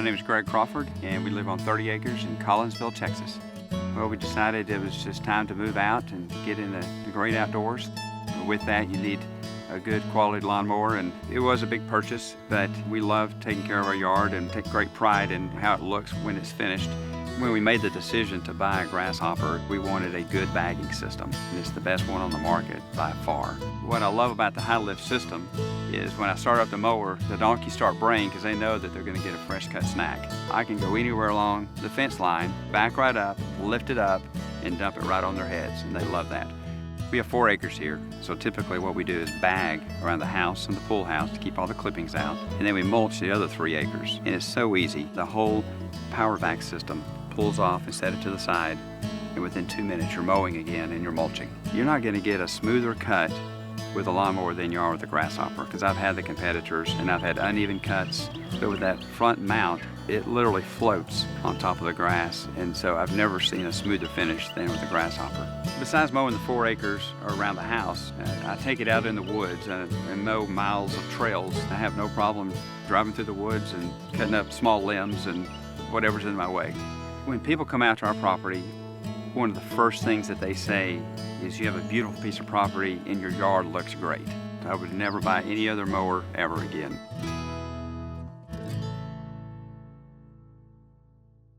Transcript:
name is Greg Crawford, and we live on 30 acres in Collinsville, Texas. Well, we decided it was just time to move out and get in the great outdoors. With that, you need a good quality lawnmower, and it was a big purchase, but we love taking care of our yard and take great pride in how it looks when it's finished. When we made the decision to buy a Grasshopper, we wanted a good bagging system, and it's the best one on the market by far. What I love about the high lift system is when I start up the mower, the donkeys start braying because they know that they're going to get a fresh cut snack. I can go anywhere along the fence line, back right up, lift it up, and dump it right on their heads, and they love that. We have 4 acres here, so typically what we do is bag around the house and the pool house to keep all the clippings out, and then we mulch the other 3 acres. And it's so easy. The whole power vac system pulls off and set it to the side, and within 2 minutes you're mowing again and you're mulching. You're not going to get a smoother cut with a lawnmower than you are with a Grasshopper, because I've had the competitors and I've had uneven cuts, but with that front mount, it literally floats on top of the grass, and so I've never seen a smoother finish than with the Grasshopper. Besides mowing the 4 acres around the house, I take it out in the woods and mow miles of trails. I have no problem driving through the woods and cutting up small limbs and whatever's in my way. When people come out to our property, one of the first things that they say is, you have a beautiful piece of property and your yard looks great. I would never buy any other mower ever again.